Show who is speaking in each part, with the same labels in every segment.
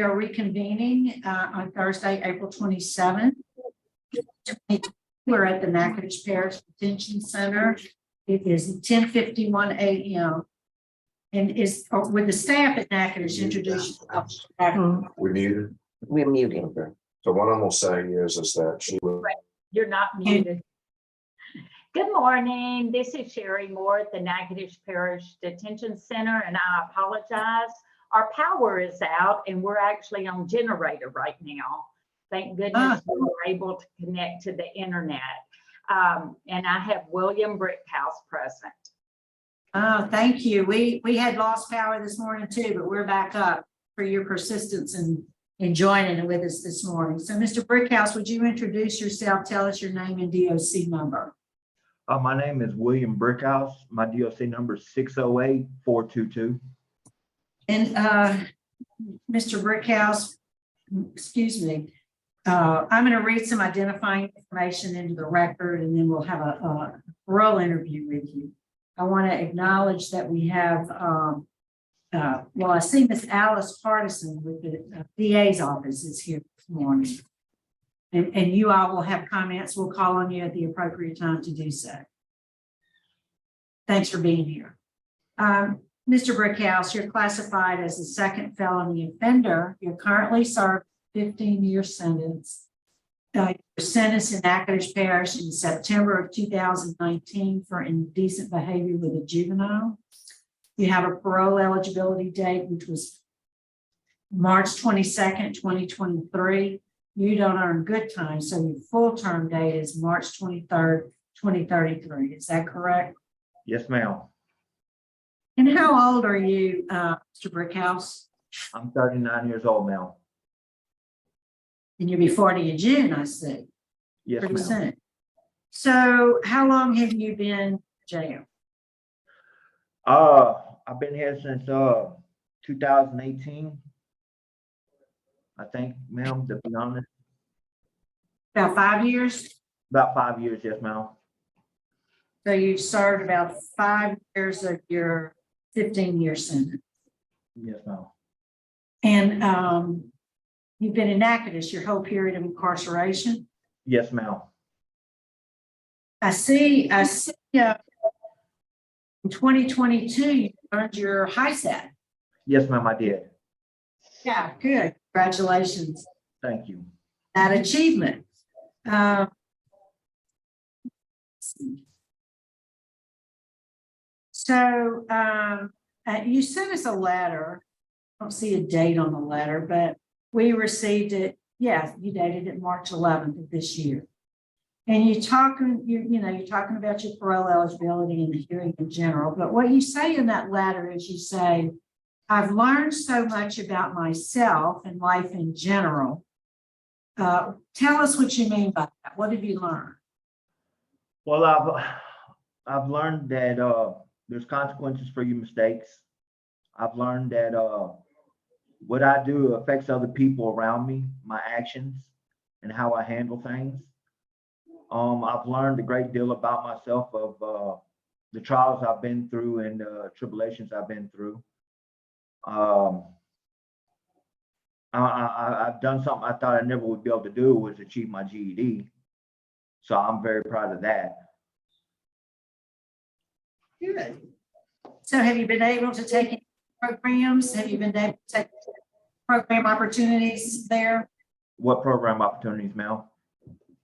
Speaker 1: We are reconvening on Thursday, April 27th. We're at the Natchitoches Parish Detention Center. It is 10:51 a.m. and is with the staff at Natchitoches introduce yourself.
Speaker 2: We muted.
Speaker 3: We're muting her.
Speaker 2: So what I'm gonna say is that she will.
Speaker 4: You're not muted. Good morning. This is Sherry Moore at the Natchitoches Parish Detention Center, and I apologize. Our power is out, and we're actually on generator right now. Thank goodness we were able to connect to the internet. And I have William Brickhouse present.
Speaker 1: Oh, thank you. We had lost power this morning too, but we're back up for your persistence in joining with us this morning. So Mr. Brickhouse, would you introduce yourself? Tell us your name and DOC number.
Speaker 5: My name is William Brickhouse. My DOC number is 608-422.
Speaker 1: And Mr. Brickhouse, excuse me, I'm going to read some identifying information into the record, and then we'll have a parole interview with you. I want to acknowledge that we have, well, I see Miss Alice Partisan with the DA's office is here this morning. And you all will have comments. We'll call on you at the appropriate time to do so. Thanks for being here. Mr. Brickhouse, you're classified as a second felony offender. You're currently served 15-year sentence. Your sentence in Natchitoches Parish in September of 2019 for indecent behavior with a juvenile. You have a parole eligibility date, which was March 22nd, 2023. You don't earn good time, so your full term date is March 23rd, 2033. Is that correct?
Speaker 5: Yes, ma'am.
Speaker 1: And how old are you, Mr. Brickhouse?
Speaker 5: I'm 39 years old now.
Speaker 1: And you'll be 40 in June, I see.
Speaker 5: Yes,
Speaker 1: Pretty
Speaker 5: ma'am.
Speaker 1: soon. So how long have you been in jail?
Speaker 5: I've been here since 2018. I think, ma'am, to be honest.
Speaker 1: About 5 years?
Speaker 5: About 5 years, yes, ma'am.
Speaker 1: So you served about 5 years of your 15-year sentence.
Speaker 5: Yes, ma'am.
Speaker 1: And you've been in Natchitoches your whole period of incarceration?
Speaker 5: Yes, ma'am.
Speaker 1: I see in 2022, you earned your HISAT.
Speaker 5: Yes, ma'am, I did.
Speaker 1: Yeah, good. Congratulations.
Speaker 5: Thank you.
Speaker 1: That achievement. So you sent us a letter. I don't see a date on the letter, but we received it. Yeah, you dated it March 11th of this year. And you're talking about your parole eligibility and the hearing in general. But what you say in that letter is you say, I've learned so much about myself and life in general. Tell us what you mean by that. What have you learned?
Speaker 5: Well, I've learned that there's consequences for your mistakes. I've learned that what I do affects other people around me, my actions, and how I handle things. I've learned a great deal about myself of the trials I've been through and tribulations I've been through. I've done something I thought I never would be able to do, was achieve my GED. So I'm very proud of that.
Speaker 1: Good. So have you been able to take any programs? Have you been able to take program opportunities there?
Speaker 5: What program opportunities, Mel?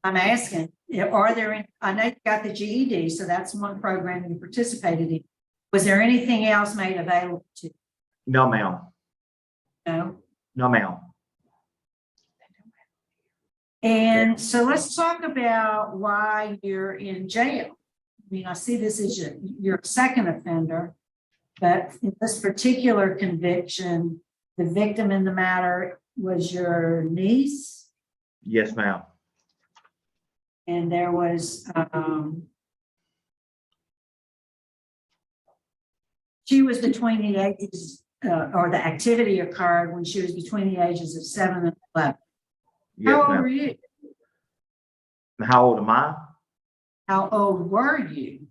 Speaker 1: I'm asking, are there any, I know you got the GED, so that's one program you participated in. Was there anything else made available to you?
Speaker 5: No, ma'am.
Speaker 1: No?
Speaker 5: No, ma'am.
Speaker 1: And so let's talk about why you're in jail. I mean, I see this as your second offender, but in this particular conviction, the victim in the matter was your niece.
Speaker 5: Yes, ma'am.
Speaker 1: And there was, she was between the ages, or the activity occurred when she was between the ages of 7 and 11.
Speaker 5: Yes,
Speaker 1: How old
Speaker 5: ma'am.
Speaker 1: were you?
Speaker 5: How old am I?
Speaker 1: How old were you?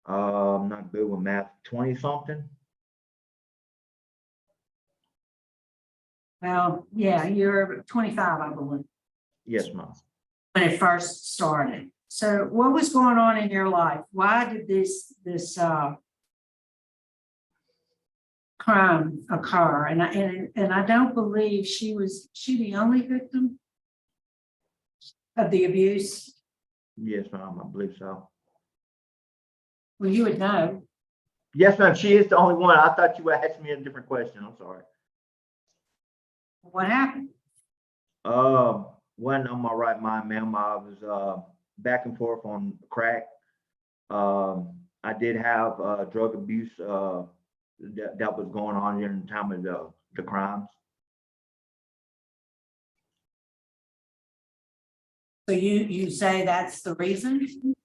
Speaker 5: I'm not good with math. 20 something.
Speaker 1: Well, yeah, you're 25, I believe,
Speaker 5: Yes, ma'am.
Speaker 1: when it first started. So what was going on in your life? Why did this crime occur? And I don't believe she the only victim of the abuse.
Speaker 5: Yes, ma'am, I believe so.
Speaker 1: Well, you would know.
Speaker 5: Yes, ma'am, she is the only one. I thought you would ask me a different question. I'm sorry.
Speaker 1: What happened?
Speaker 5: Wasn't on my right mind, ma'am. I was back and forth on crack. I did have drug abuse that was going on during the time of the crimes.
Speaker 1: So you say that's the reason?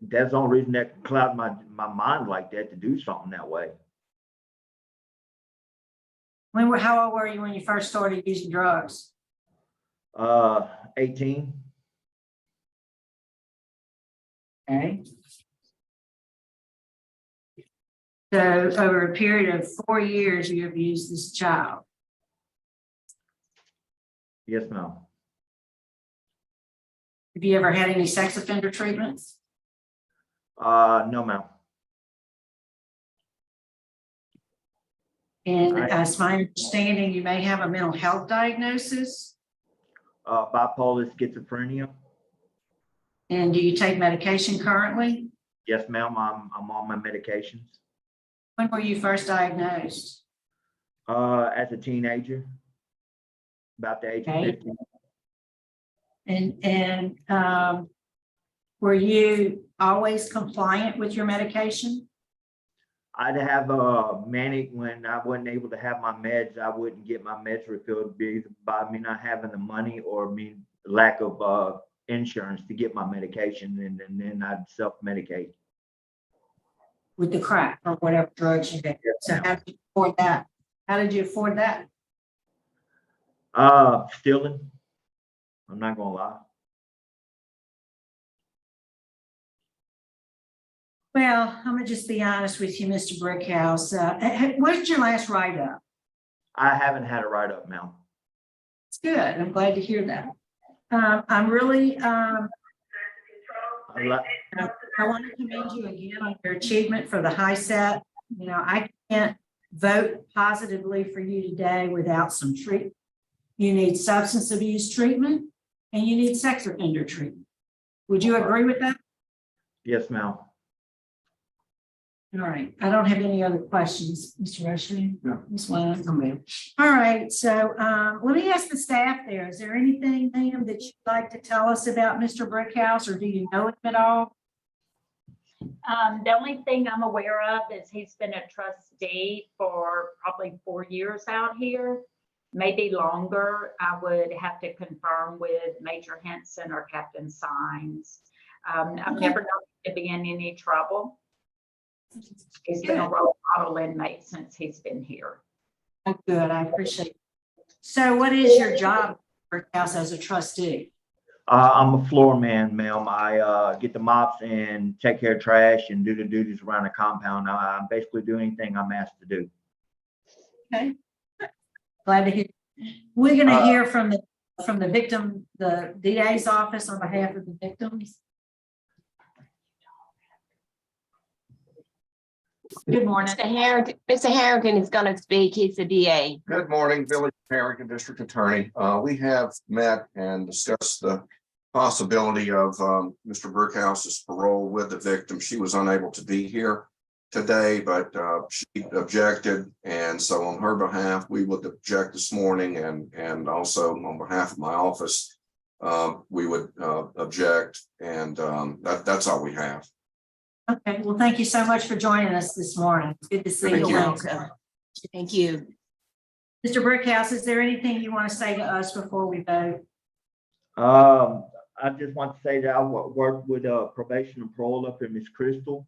Speaker 5: That's the only reason that clouded my mind like that, to do something that way.
Speaker 1: How old were you when you first started using drugs?
Speaker 5: 18.
Speaker 1: Okay. So over a period of 4 years, you abused this child.
Speaker 5: Yes, ma'am.
Speaker 1: Have you ever had any sex offender treatments?
Speaker 5: No, ma'am.
Speaker 1: And as my understanding, you may have a mental health diagnosis.
Speaker 5: Bipolar schizophrenia.
Speaker 1: And do you take medication currently?
Speaker 5: Yes, ma'am. I'm on my medications.
Speaker 1: When were you first diagnosed?
Speaker 5: As a teenager, about the age of
Speaker 1: Okay.
Speaker 5: 15.
Speaker 1: And were you always compliant with your medication?
Speaker 5: I'd have a manic when I wasn't able to have my meds. I wouldn't get my meds refilled either by me not having the money or me lack of insurance to get my medication, and then I'd self-medicate.
Speaker 1: With the crack or whatever drugs you did. So how did you afford that? How did you afford that?
Speaker 5: Stealing. I'm not gonna lie.
Speaker 1: Well, I'm gonna just be honest with you, Mr. Brickhouse. What's your last write-up?
Speaker 5: I haven't had a write-up now.
Speaker 1: It's good. I'm glad to hear that. I'm really, I want to commend you again on your achievement for the high set. You know, I can't vote positively for you today without some treatment. You need substance abuse treatment and you need sex offender treatment. Would you agree with that?
Speaker 5: Yes, ma'am.
Speaker 1: All right. I don't have any other questions, Mr. Rushing.
Speaker 2: No.
Speaker 1: Ms. Wine. All right. So let me ask the staff there. Is there anything, ma'am, that you'd like to tell us about Mr. Brickhouse, or do you know him at all?
Speaker 4: The only thing I'm aware of is he's been a trustee for probably 4 years out here, maybe longer. I would have to confirm with Major Henson or Captain Sines. I've never known him to be in any trouble. He's been a role model inmate since he's been here.
Speaker 1: Oh, good. I appreciate it. So what is your job at Brickhouse as a trustee?
Speaker 5: I'm a floor man, ma'am. I get the mops and take care of trash and do the duties around the compound. I basically do anything I'm asked to do.
Speaker 1: Okay. Glad to hear. We're going to hear from the victim, the DA's office on behalf of the victims. Good morning.
Speaker 3: Mr. Harrington is going to speak. He's the DA.
Speaker 2: Good morning, Billy Harrington, District Attorney. We have met and discussed the possibility of Mr. Brickhouse's parole with the victim. She was unable to be here today, but she objected. And so on her behalf, we would object this morning, and also on behalf of my office, we would object. And that's all we have.
Speaker 1: Okay, well, thank you so much for joining us this morning. It's good to see
Speaker 2: Thank
Speaker 1: you.
Speaker 2: you.
Speaker 3: Welcome. Thank you.
Speaker 1: Mr. Brickhouse, is there anything you want to say to us before we vote?
Speaker 5: I just want to say that I worked with probation and parole up in Miss Crystal.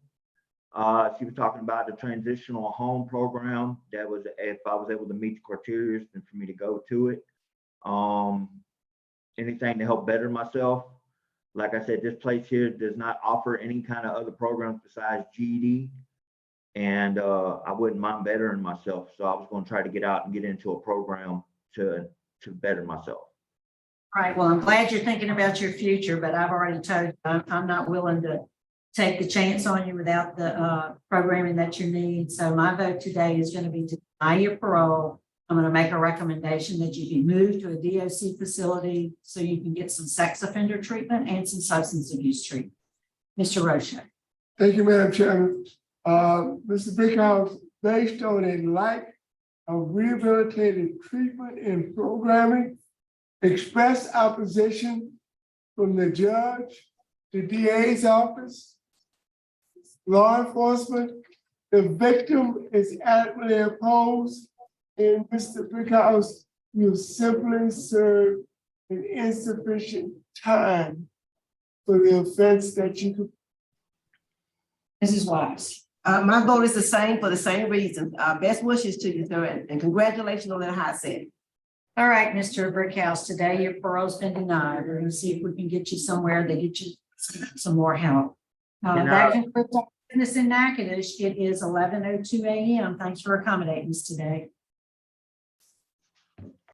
Speaker 5: She was talking about the transitional home program. That was if I was able to meet the criteria, then for me to go to it. Anything to help better myself. Like I said, this place here does not offer any kind of other programs besides GED. And I wouldn't mind bettering myself. So I was going to try to get out and get into a program to better myself.
Speaker 1: All right, well, I'm glad you're thinking about your future, but I've already told you, I'm not willing to take the chance on you without the programming that you need. So my vote today is going to be to deny your parole. I'm going to make a recommendation that you be moved to a DOC facility so you can get some sex offender treatment and some substance abuse treatment. Mr. Rocha.
Speaker 6: Thank you, Madam Chairman. Mr. Brickhouse, based on a lack of rehabilitative treatment and programming, express opposition from the judge, the DA's office, law enforcement. The victim is adequately opposed, and Mr. Brickhouse, you simply served an insufficient time for the offense that you could.
Speaker 1: Mrs. Wise.
Speaker 7: My vote is the same for the same reason. Best wishes to you, sir, and congratulations on that high set.
Speaker 1: All right, Mr. Brickhouse, today your parole's been denied. We're going to see if we can get you somewhere to get you some more help. That concludes our business in Natchitoches. It is 11:02 a.m. Thanks for accommodating us today.